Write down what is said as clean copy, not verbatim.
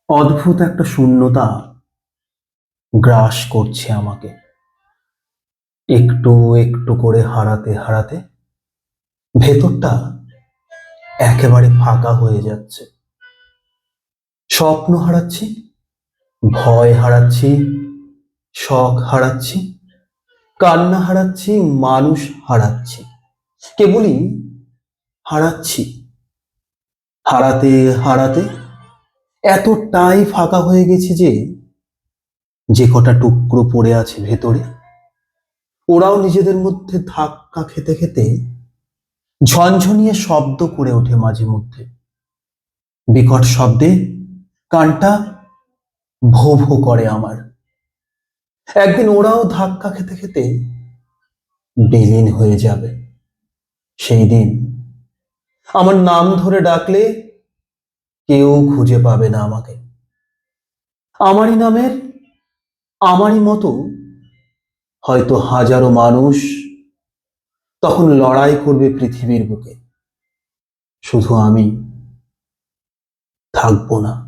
অদ্ভুত একটা শূন্যতা গ্রাস করছে আমাকে। একটু একটু করে হারাতে হারাতে ভেতরটা একেবারে ফাঁকা হয়ে যাচ্ছে। স্বপ্ন হারাচ্ছি, ভয় হারাচ্ছি, শখ হারাচ্ছি, কান্না হারাচ্ছি, মানুষ হারাচ্ছি। কেবলই হারাচ্ছি। হারাতে হারাতে এতটাই ফাঁকা হয়ে গেছি যে যে কটা টুকরো পড়ে আছে ভেতরে, ওরাও নিজেদের মধ্যে ধাক্কা খেতে খেতে ঝনঝনিয়ে শব্দ করে ওঠে মাঝে মধ্যে। বিকট শব্দে কানটা ভো ভো করে আমার। একদিন ওরাও ধাক্কা খেতে খেতে বিলীন হয়ে যাবে। সেই দিন আমার নাম ধরে ডাকলে কেউ খুঁজে পাবে না আমাকে। আমারই নামের, আমারই মতো হয়তো হাজারো মানুষ তখন লড়াই করবে পৃথিবীর বুকে। শুধু আমি থাকবো না।